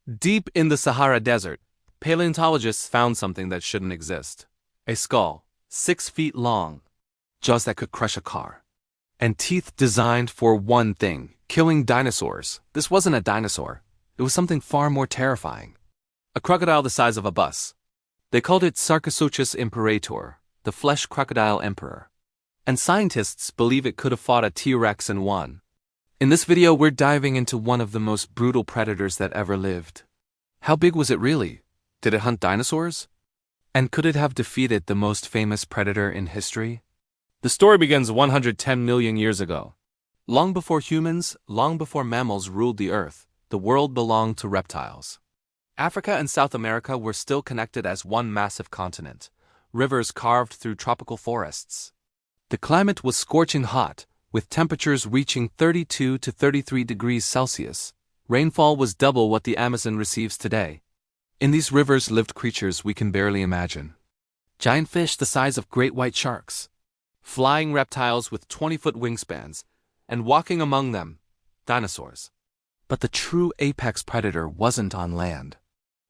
Deep in the Sahara Desert, paleontologists found something that shouldn't exist. A skull, 6 feet long, jaws that could crush a car, and teeth designed for one thing: killing dinosaurs. This wasn't a dinosaur. It was something far more terrifying. A crocodile the size of a bus. They called it Sarcosuchus imperator, the flesh crocodile emperor. And scientists believe it could have fought a T-Rex and won. In this video, we're diving into one of the most brutal predators that ever lived. How big was it really? Did it hunt dinosaurs? And could it have defeated the most famous predator in history? The story begins 110 million years ago. Long before humans, long before mammals ruled the earth, the world belonged to reptiles. Africa and South America were still connected as one massive continent, rivers carved through tropical forests. The climate was scorching hot, with temperatures reaching 32 to 33 degrees Celsius. Rainfall was double what the Amazon receives today. In these rivers lived creatures we can barely imagine. Giant fish the size of great white sharks, flying reptiles with 20-foot wingspans, and walking among them, dinosaurs. But the true apex predator wasn't on land.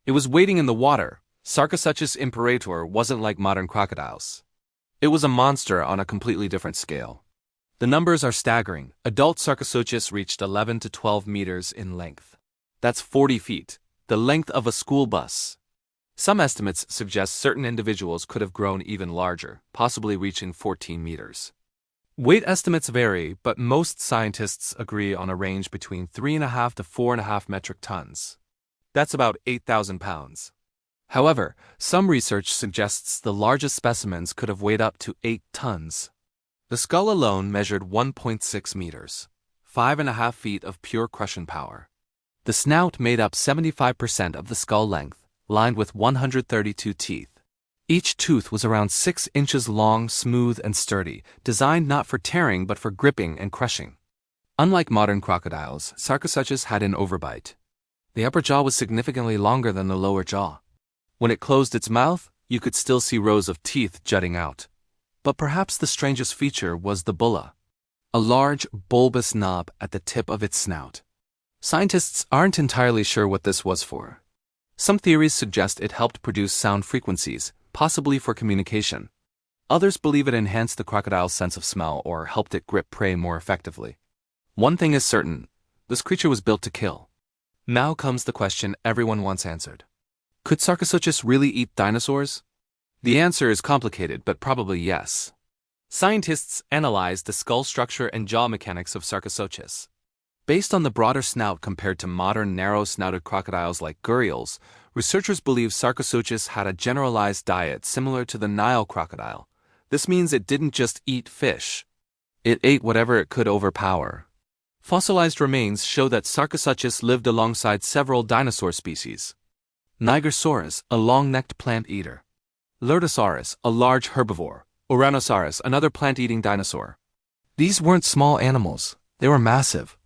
It was waiting in the water. Sarcosuchus imperator wasn't like modern crocodiles. It was a monster on a completely different scale. The numbers are staggering. Adult Sarcosuchus reached 11 to 12 meters in length. That's 40 feet, the length of a school bus. Some estimates suggest certain individuals could have grown even larger, possibly reaching 14 meters. Weight estimates vary, but most scientists agree on a range between 3.5 to 4.5 metric tons. That's about 8,000 pounds. However, some research suggests the largest specimens could have weighed up to 8 tons. The skull alone measured 1.6 meters, 5.5 feet of pure crushing power. The snout made up 75% of the skull length, lined with 132 teeth. Each tooth was around 6 inches long, smooth and sturdy, designed not for tearing but for gripping and crushing. Unlike modern crocodiles, Sarcosuchus had an overbite. The upper jaw was significantly longer than the lower jaw. When it closed its mouth, you could still see rows of teeth jutting out. But perhaps the strangest feature was the bulla, a large, bulbous knob at the tip of its snout. Scientists aren't entirely sure what this was for. Some theories suggest it helped produce sound frequencies, possibly for communication. Others believe it enhanced the crocodile's sense of smell or helped it grip prey more effectively. One thing is certain: this creature was built to kill. Now comes the question everyone wants answered. Could Sarcosuchus really eat dinosaurs? The answer is complicated, but probably yes. Scientists analyzed the skull structure and jaw mechanics of Sarcosuchus. Based on the broader snout compared to modern narrow-snouted crocodiles like gharials, researchers believe Sarcosuchus had a generalized diet similar to the Nile crocodile. This means it didn't just eat fish. It ate whatever it could overpower. Fossilized remains show that Sarcosuchus lived alongside several dinosaur species. Nigersaurus, a long-necked plant-eater. Lurdosaurus, a large herbivore. Ouranosaurus, another plant-eating dinosaur. These weren't small animals. They were massive.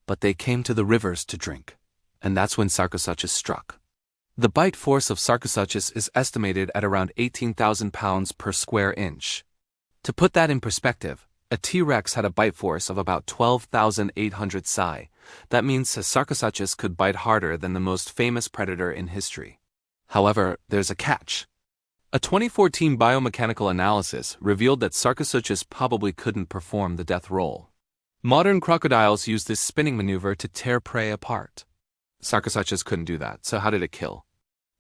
But they came to the rivers to drink. And that's when Sarcosuchus struck. The bite force of Sarcosuchus is estimated at around 18,000 pounds per square inch. To put that in perspective, a T-Rex had a bite force of about 12,800 psi. That means Sarcosuchus could bite harder than the most famous predator in history. However, there's a catch. A 2014 biomechanical analysis revealed that Sarcosuchus probably couldn't perform the death roll. Modern crocodiles use this spinning maneuver to tear prey apart. Sarcosuchus couldn't do that, so how did it kill?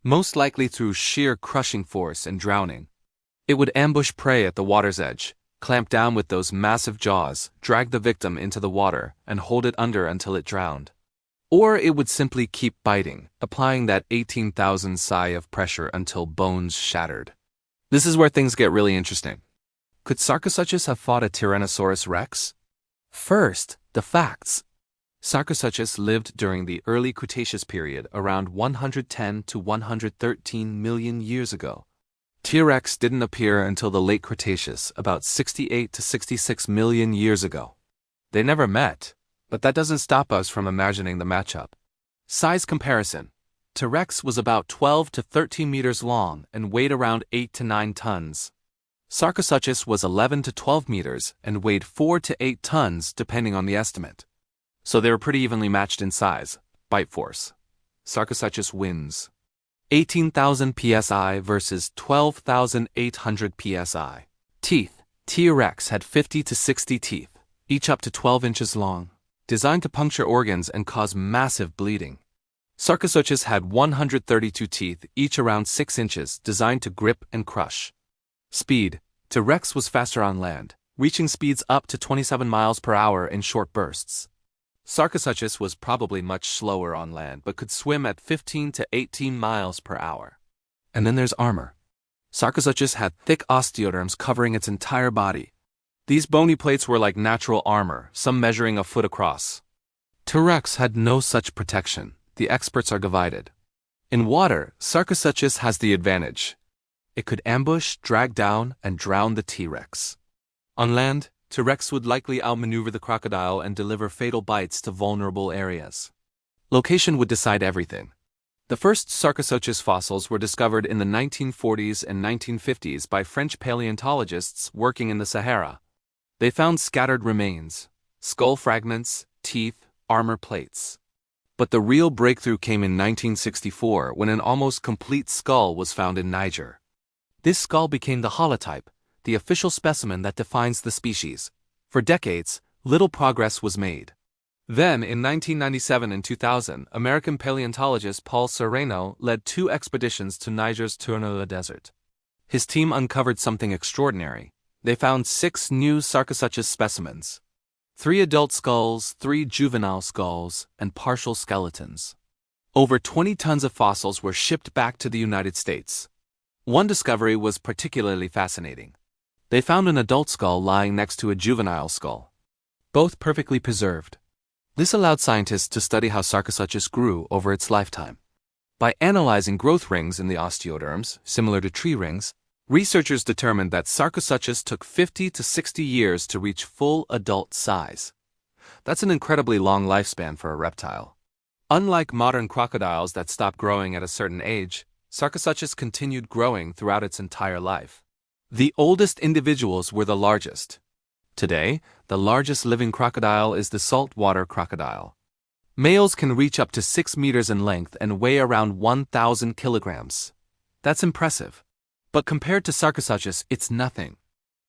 Most likely through sheer crushing force and drowning. It would ambush prey at the water's edge, clamp down with those massive jaws, drag the victim into the water, and hold it under until it drowned. Or it would simply keep biting, applying that 18,000 psi of pressure until bones shattered. This is where things get really interesting. Could Sarcosuchus have fought a Tyrannosaurus rex? First, the facts. Sarcosuchus lived during the early Cretaceous period around 110 to 113 million years ago. T-Rex didn't appear until the late Cretaceous, about 68 to 66 million years ago. They never met, but that doesn't stop us from imagining the matchup. Size comparison. T-Rex was about 12 to 13 meters long and weighed around 8 to 9 tons. Sarcosuchus was 11 to 12 meters and weighed 4 to 8 tons depending on the estimate. So they were pretty evenly matched in size, bite force. Sarcosuchus wins. 18,000 psi versus 12,800 psi. Teeth. T-Rex had 50 to 60 teeth, each up to 12 inches long, designed to puncture organs and cause massive bleeding. Sarcosuchus had 132 teeth, each around 6 inches, designed to grip and crush. Speed. T-Rex was faster on land, reaching speeds up to 27 miles per hour in short bursts. Sarcosuchus was probably much slower on land but could swim at 15 to 18 miles per hour. And then there's armor. Sarcosuchus had thick osteoderms covering its entire body. These bony plates were like natural armor, some measuring a foot across. T-Rex had no such protection. The experts are divided. In water, Sarcosuchus has the advantage. It could ambush, drag down, and drown the T-Rex. On land, T-Rex would likely outmaneuver the crocodile and deliver fatal bites to vulnerable areas. Location would decide everything. The first Sarcosuchus fossils were discovered in the 1940s and 1950s by French paleontologists working in the Sahara. They found scattered remains, skull fragments, teeth, armor plates. But the real breakthrough came in 1964 when an almost complete skull was found in Niger. This skull became the holotype, the official specimen that defines the species. For decades, little progress was made. Then, in 1997 and 2000, American paleontologist Paul Sereno led 2 expeditions to Niger's Tournoula Desert. His team uncovered something extraordinary. They found 6 new Sarcosuchus specimens. 3 adult skulls, 3 juvenile skulls, and partial skeletons. Over 20 tons of fossils were shipped back to the United States. One discovery was particularly fascinating. They found an adult skull lying next to a juvenile skull, both perfectly preserved. This allowed scientists to study how Sarcosuchus grew over its lifetime. By analyzing growth rings in the osteoderms, similar to tree rings, researchers determined that Sarcosuchus took 50 to 60 years to reach full adult size. That's an incredibly long lifespan for a reptile. Unlike modern crocodiles that stop growing at a certain age, Sarcosuchus continued growing throughout its entire life. The oldest individuals were the largest. Today, the largest living crocodile is the saltwater crocodile. Males can reach up to 6 meters in length and weigh around 1,000 kilograms. That's impressive. But compared to Sarcosuchus, it's nothing.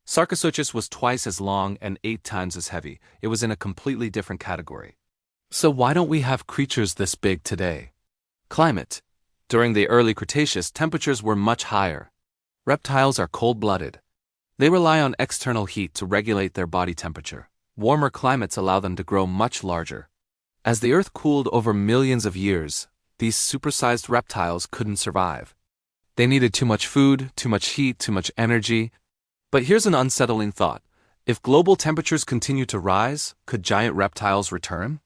Sarcosuchus was twice as long and 8 times as heavy. It was in a completely different category. So why don't we have creatures this big today? Climate. During the early Cretaceous, temperatures were much higher. Reptiles are cold-blooded. They rely on external heat to regulate their body temperature. Warmer climates allow them to grow much larger. As the Earth cooled over millions of years, these supersized reptiles couldn't survive. They needed too much food, too much heat, too much energy. But here's an unsettling thought. If global temperatures continue to rise, could giant reptiles return?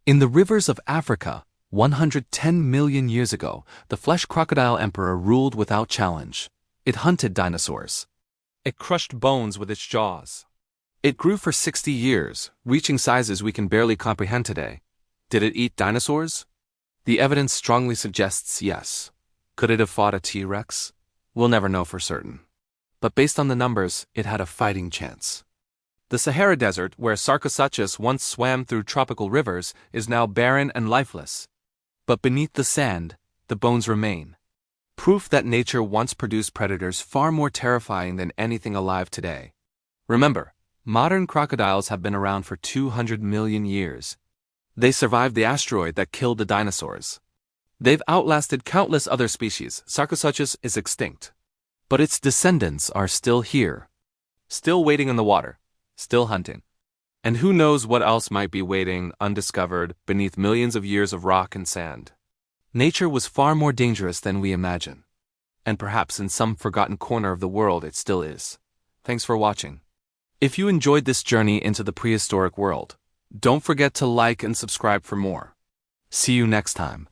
In the rivers of Africa, 110 million years ago, the flesh crocodile emperor ruled without challenge. It hunted dinosaurs. It crushed bones with its jaws. It grew for 60 years, reaching sizes we can barely comprehend today. Did it eat dinosaurs? The evidence strongly suggests yes. Could it have fought a T-Rex? We'll never know for certain. But based on the numbers, it had a fighting chance. The Sahara Desert, where Sarcosuchus once swam through tropical rivers, is now barren and lifeless. But beneath the sand, the bones remain. Proof that nature once produced predators far more terrifying than anything alive today. Remember, modern crocodiles have been around for 200 million years. They survived the asteroid that killed the dinosaurs. They've outlasted countless other species. Sarcosuchus is extinct. But its descendants are still here. Still waiting in the water. Still hunting. And who knows what else might be waiting, undiscovered, beneath millions of years of rock and sand. Nature was far more dangerous than we imagine. And perhaps in some forgotten corner of the world it still is. Thanks for watching. If you enjoyed this journey into the prehistoric world, don't forget to like and subscribe for more. See you next time.